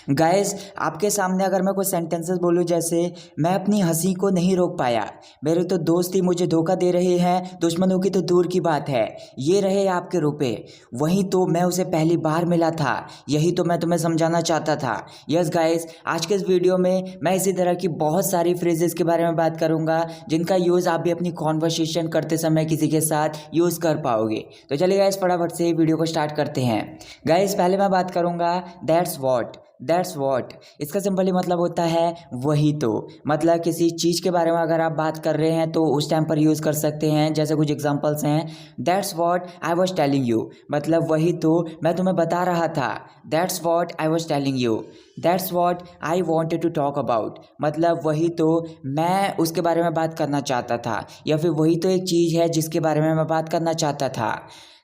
Guys, आपके सामने अगर मैं कुछ सेंटेंसेस बोलूँ जैसे मैं अपनी हंसी को नहीं रोक पाया, मेरे तो दोस्त ही मुझे धोखा दे रहे हैं, दुश्मनों की तो दूर की बात है, ये रहे आपके रुपए, वहीं तो मैं उसे पहली बार मिला था, यही तो मैं तुम्हें समझाना चाहता था। यस गाइस, आज के इस वीडियो में मैं इसी तरह की बहुत सारी फ्रेजेस के बारे में बात करूंगा जिनका यूज़ आप भी अपनी कॉन्वर्सेशन करते समय किसी के साथ यूज़ कर पाओगे। तो चलिए गाइस, फटाफट से वीडियो को स्टार्ट करते हैं। गाइस, पहले मैं बात करूंगा दैट्स वॉट। इसका सिंपली मतलब होता है वही तो। मतलब किसी चीज़ के बारे में अगर आप बात कर रहे हैं तो उस टाइम पर यूज़ कर सकते हैं। जैसे कुछ एग्जांपल्स हैं, that's what I was telling you, मतलब वही तो मैं तुम्हें बता रहा था। That's what I was telling you, that's what I wanted to talk about, मतलब वही तो मैं उसके बारे में बात करना चाहता था, या फिर वही तो एक चीज़ है जिसके बारे में मैं बात करना चाहता था।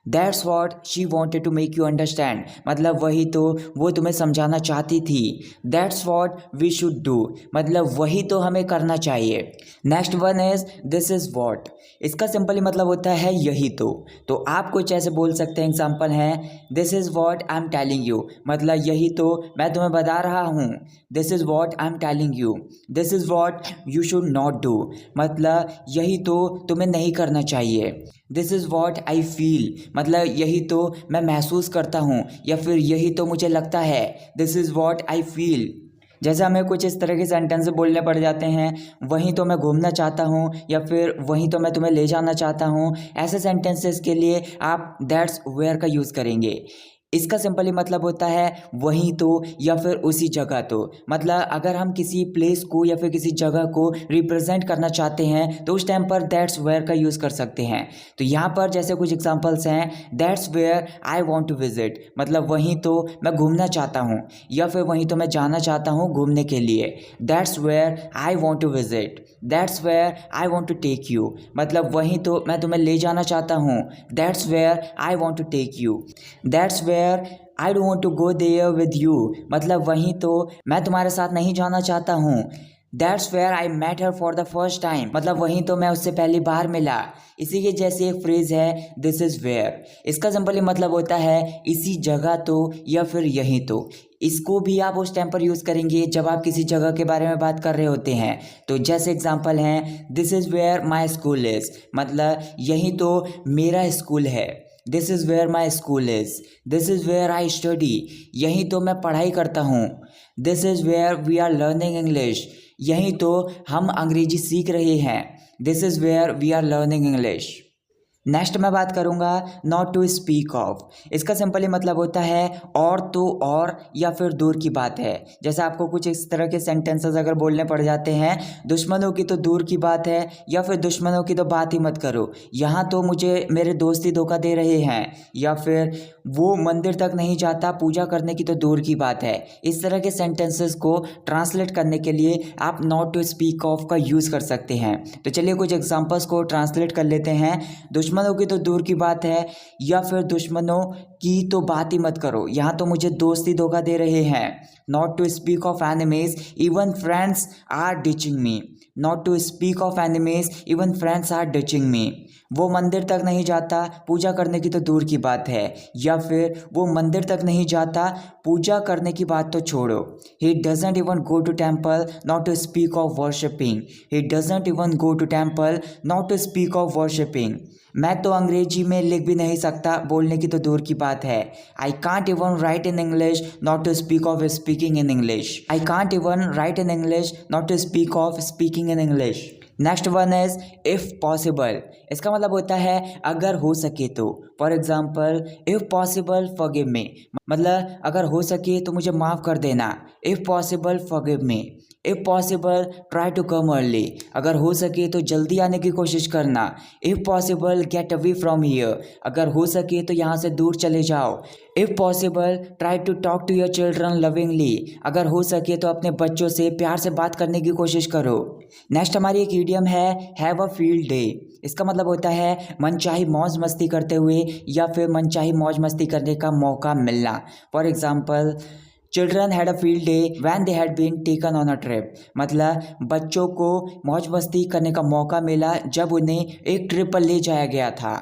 That's what she wanted to make you understand, मतलब वही तो वो तुम्हें समझाना चाहती थी। That's what we should do, मतलब वही तो हमें करना चाहिए। Next one is this is what. इसका सिंपली मतलब होता है यही तो आप कुछ ऐसे बोल सकते हैं, एग्जाम्पल है this is what I am telling you, मतलब यही तो मैं तुम्हें बता रहा हूँ। This is what I am telling you, this is what you should not do, मतलब यही तो तुम्हें नहीं करना चाहिए। This is what I feel, मतलब यही तो मैं महसूस करता हूँ, या फिर यही तो मुझे लगता है। This is what I feel. जैसे हमें कुछ इस तरह के सेंटेंस बोलने पड़ जाते हैं, वहीं तो मैं घूमना चाहता हूँ, या फिर वहीं तो मैं तुम्हें ले जाना चाहता हूँ। ऐसे सेंटेंसेस के लिए आप दैट्स वेयर का यूज़ करेंगे। इसका सिंपली मतलब होता है वहीं तो, या फिर उसी जगह तो। मतलब अगर हम किसी प्लेस को या फिर किसी जगह को रिप्रेजेंट करना चाहते हैं तो उस टाइम पर दैट्स वेयर का यूज़ कर सकते हैं। तो यहाँ पर जैसे कुछ एग्जांपल्स हैं, that's where I want to visit, मतलब वहीं तो मैं घूमना चाहता हूँ, या फिर वहीं तो मैं जाना चाहता हूँ घूमने के लिए। That's where I want to visit, that's where I want to take you, मतलब वहीं तो मैं तुम्हें ले जाना चाहता हूँ। That's where I want to take you, that's where I don't want to go there with you, मतलब वहीं तो मैं तुम्हारे साथ नहीं जाना चाहता हूँ। That's where I met her for the first time, मतलब वहीं तो मैं उससे पहली बार मिला। इसी के जैसे एक फ्रेज है दिस इज़ वेयर। इसका सिंपली मतलब होता है इसी जगह तो, या फिर यहीं तो। इसको भी आप उस टाइम पर यूज़ करेंगे जब आप किसी जगह के बारे में बात कर रहे होते हैं। तो जैसे एग्जांपल हैं this is where my school is, मतलब यहीं तो मेरा स्कूल है। This is where my school is, this is where I study, यहीं तो मैं पढ़ाई करता हूँ। This is where we are learning English, यहीं तो हम अंग्रेजी सीख रहे हैं। This is where we are learning English. Next मैं बात करूँगा नॉट टू स्पीक ऑफ। इसका सिंपली मतलब होता है और तो और, या फिर दूर की बात है। जैसे आपको कुछ इस तरह के सेंटेंसेस अगर बोलने पड़ जाते हैं, दुश्मनों की तो दूर की बात है, या फिर दुश्मनों की तो बात ही मत करो, यहाँ तो मुझे मेरे दोस्त ही धोखा दे रहे हैं, या फिर वो मंदिर तक नहीं जाता, पूजा करने की तो दूर की बात है। इस तरह के सेंटेंसेस को ट्रांसलेट करने के लिए आप नॉट टू स्पीक ऑफ का यूज़ कर सकते हैं। तो चलिए कुछ एग्जांपल्स को ट्रांसलेट कर लेते हैं। दुश्मनों की तो दूर की बात है, या फिर दुश्मनों की तो बात ही मत करो, यहाँ तो मुझे दोस्त ही धोखा दे रहे हैं। Not to speak of enemies even friends are ditching me, not to speak of enemies even friends are ditching me, वो मंदिर तक नहीं जाता, पूजा करने की तो दूर की बात है, या फिर वो मंदिर तक नहीं जाता, पूजा करने की बात तो छोड़ो। He doesn't even go to temple not to speak of worshipping, he doesn't even go to temple not to speak of worshipping, मैं तो अंग्रेजी में लिख भी नहीं सकता, बोलने की तो दूर की बात है। I can't even write in English not to speak of speaking in English, I can't even write in English not to speak of speaking in English. Next one is if possible. इसका मतलब होता है अगर हो सके तो। For example if possible forgive me, मतलब अगर हो सके तो मुझे माफ़ कर देना। If possible forgive me, if possible try to come early, अगर हो सके तो जल्दी आने की कोशिश करना। If possible get away from here, अगर हो सके तो यहाँ से दूर चले जाओ। If possible try to talk to your children lovingly, अगर हो सके तो अपने बच्चों से प्यार से बात करने की कोशिश करो। नेक्स्ट हमारी एक इडियम है हैव अ फील्ड डे। इसका मतलब होता है मनचाही मौज मस्ती करते हुए, या फिर मनचाही मौज मस्ती करने का मौका मिलना। For example children had a field day when they had been taken on a trip, मतलब बच्चों को मौज मस्ती करने का मौका मिला जब उन्हें एक ट्रिप पर ले जाया गया था।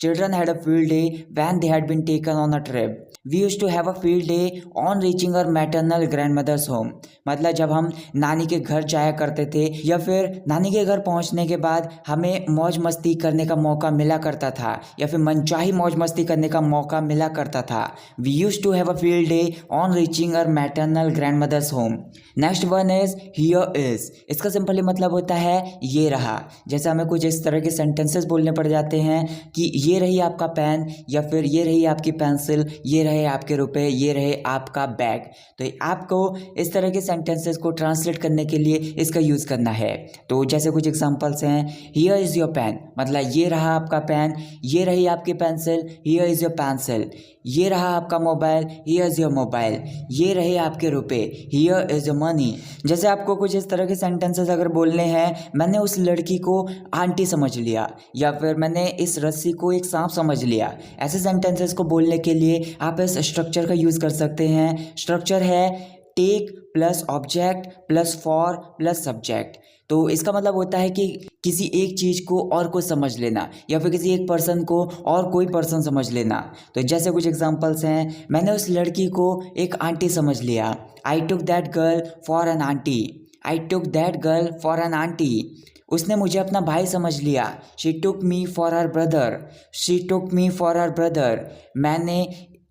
Children had a field day when they had been taken on a trip. We use to have a field day on reaching our maternal grandmother's home. मतलब जब हम नानी के घर जाया करते थे या फिर नानी के घर पहुंचने के बाद हमें मौज मस्ती करने का मौका मिला करता था या फिर मनचाही मौज मस्ती करने का मौका मिला करता था। We use to have a field day on reaching our maternal grandmother's home. Next one is here is. इसका सिंपली मतलब होता है ये रहा। जैसे हमें कुछ इस तरह के सेंटेंसेस बोलने पड़ जाते हैं कि ये रही आपका पेन या फिर ये रही आपकी पेंसिल, ये रहे आपके रुपए, ये रहे आपका बैग। तो आपको इस तरह के सेंटेंसेस को ट्रांसलेट करने के लिए इसका यूज़ करना है। तो जैसे कुछ एग्जांपल्स हैं, हियर इज़ योर पेन, मतलब ये रहा आपका पेन, ये रही आपकी pencil, here is your pencil. ये रहा आपका mobile, here is your mobile. ये रहे आपके रुपए, हियर इज़ योर मनी। जैसे आपको कुछ इस तरह के सेंटेंसेस अगर बोलने हैं, मैंने उस लड़की को आंटी समझ लिया या फिर मैंने इस रस्सी को एक सांप समझ लिया, ऐसे सेंटेंसेस को बोलने के लिए आप इस स्ट्रक्चर का यूज़ कर सकते हैं। स्ट्रक्चर है take plus object plus for plus subject. तो इसका मतलब होता है कि किसी एक चीज़ को और को समझ लेना या फिर किसी एक पर्सन को और कोई पर्सन समझ लेना। तो जैसे कुछ एग्जांपल्स हैं, मैंने उस लड़की को एक आंटी समझ लिया। I took that girl for an aunty. I took that girl for an aunty. उसने मुझे अपना भाई समझ लिया। She took me for her brother. She took me for her brother. मैंने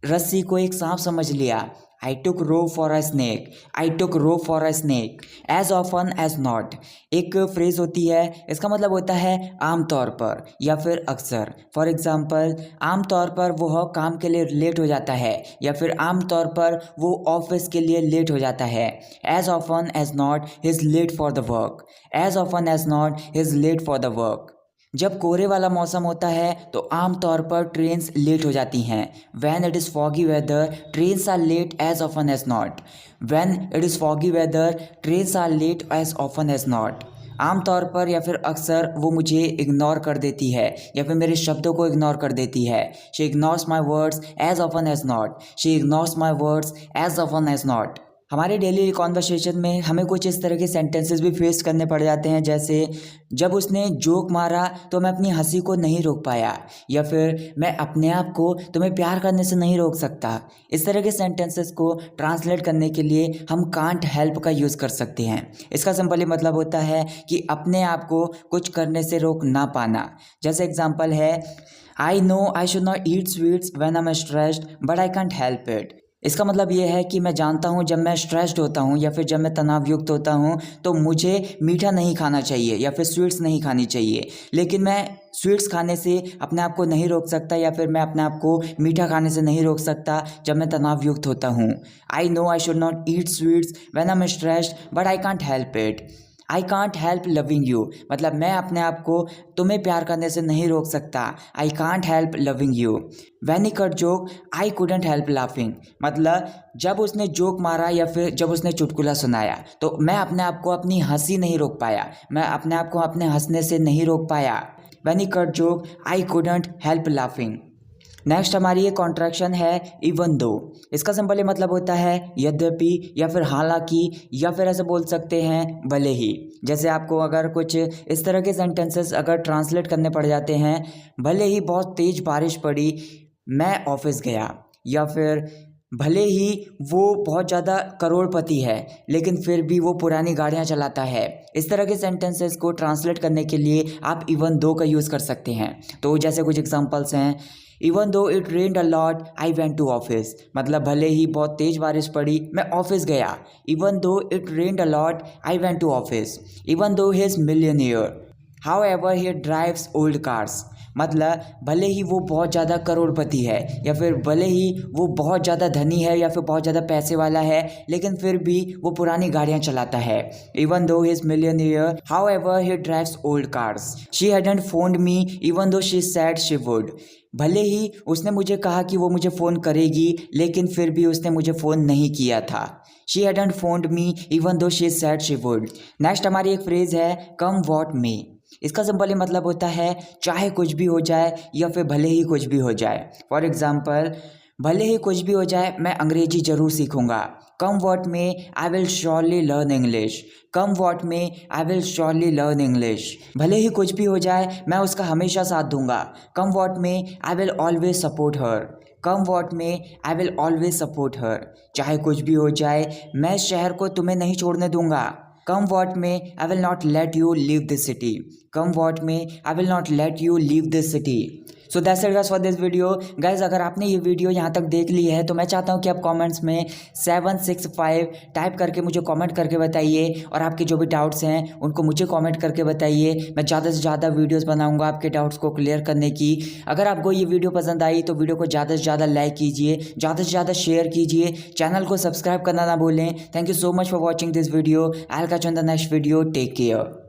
रस्सी को एक सांप समझ लिया। I took rope for a snake. I took rope for a snake. As often as not एक फ्रेज होती है, इसका मतलब होता है आमतौर पर या फिर अक्सर। फॉर एग्जाम्पल, आमतौर पर वह काम के लिए लेट हो जाता है या फिर आमतौर पर वो ऑफिस के लिए लेट हो जाता है। As often as not he is late for the work. As often as not he is late for the work. जब कोहरे वाला मौसम होता है तो आमतौर पर ट्रेन्स लेट हो जाती हैं। When it is foggy weather, trains are late as often as not. When it is foggy weather, trains are late as often as not. आमतौर पर या फिर अक्सर वो मुझे इग्नोर कर देती है या फिर मेरे शब्दों को इग्नोर कर देती है। She ignores my words as often as not. She ignores my words as often as not. हमारे डेली कॉन्वर्सेशन में हमें कुछ इस तरह के सेंटेंसेस भी फेस करने पड़ जाते हैं, जैसे जब उसने जोक मारा तो मैं अपनी हंसी को नहीं रोक पाया या फिर मैं अपने आप को तुम्हें प्यार करने से नहीं रोक सकता। इस तरह के सेंटेंसेस को ट्रांसलेट करने के लिए हम कांट हेल्प का यूज़ कर सकते हैं। इसका सिंपली मतलब होता है कि अपने आप को कुछ करने से रोक ना पाना। जैसे एग्जाम्पल है, I know I should not eat sweets when I am stressed but I can't help it. इसका मतलब ये है कि मैं जानता हूँ जब मैं स्ट्रेस्ड होता हूँ या फिर जब मैं तनावयुक्त होता हूँ तो मुझे मीठा नहीं खाना चाहिए या फिर स्वीट्स नहीं खानी चाहिए, लेकिन मैं स्वीट्स खाने से अपने आप को नहीं रोक सकता या फिर मैं अपने आप को मीठा खाने से नहीं रोक सकता जब मैं तनावयुक्त होता हूँ। I know I should not eat sweets when I am stressed but I can't help it. I can't help loving you, मतलब मैं अपने आप को तुम्हें प्यार करने से नहीं रोक सकता। I can't help loving you. When he cut joke I couldn't help laughing, मतलब जब उसने जोक मारा या फिर जब उसने चुटकुला सुनाया तो मैं अपने आप को अपनी हंसी नहीं रोक पाया, मैं अपने आप को अपने हंसने से नहीं रोक पाया। When he cut joke I couldn't help laughing. Next हमारी ये कॉन्ट्रैक्शन है इवन दो। इसका सिंपली मतलब होता है यद्यपि या फिर हालांकि या फिर ऐसे बोल सकते हैं भले ही। जैसे आपको अगर कुछ इस तरह के सेंटेंसेस अगर ट्रांसलेट करने पड़ जाते हैं, भले ही बहुत तेज़ बारिश पड़ी मैं ऑफिस गया, या फिर भले ही वो बहुत ज़्यादा करोड़पति है लेकिन फिर भी वो पुरानी गाड़ियाँ चलाता है। इस तरह के सेंटेंसेस को ट्रांसलेट करने के लिए आप इवन दो का यूज़ कर सकते हैं। तो जैसे कुछ एग्जांपल्स हैं, even though it rained a lot I went to office, मतलब भले ही बहुत तेज़ बारिश पड़ी मैं ऑफिस गया। Even though it rained a lot I went to office. Even though he is millionaire however he drives old cars, मतलब भले ही वो बहुत ज़्यादा करोड़पति है या फिर भले ही वो बहुत ज़्यादा धनी है या फिर बहुत ज़्यादा पैसे वाला है लेकिन फिर भी वो पुरानी गाड़ियाँ चलाता है। Even though he is millionaire however he drives old cars. She hadn't found me even though she said she would, भले ही उसने मुझे कहा कि वो मुझे फ़ोन करेगी लेकिन फिर भी उसने मुझे फ़ोन नहीं किया था। She hadn't found me even though she said she would. Next हमारी एक फ्रेज़ है कम वॉट मे। इसका सिंपली मतलब होता है चाहे कुछ भी हो जाए या फिर भले ही कुछ भी हो जाए। फॉर एग्जाम्पल, भले ही कुछ भी हो जाए मैं अंग्रेजी ज़रूर सीखूंगा। Come what may I will surely learn English. Come what may I will surely learn English. भले ही कुछ भी हो जाए मैं उसका हमेशा साथ दूंगा। Come what may I will always support her. Come what may I will always support हर। चाहे कुछ भी हो जाए मैं इस शहर को तुम्हें नहीं छोड़ने दूंगा। Come what may I will not let you leave this city. Come what may I will not let you leave this city. So that's it guys for this video. Guys अगर आपने ये वीडियो यहाँ तक देख ली है तो मैं चाहता हूँ कि आप कमेंट्स में 765 टाइप करके मुझे कमेंट करके बताइए, और आपके जो भी डाउट्स हैं उनको मुझे कमेंट करके बताइए। मैं ज़्यादा से ज़्यादा वीडियोस बनाऊंगा आपके डाउट्स को क्लियर करने की। अगर आपको ये वीडियो पसंद आई तो वीडियो को ज़्यादा से ज़्यादा लाइक कीजिए, ज़्यादा से ज़्यादा शेयर कीजिए, चैनल को सब्सक्राइब करना ना भूलें। Thank you so much for watching this video. I will catch you in the next video. Take care.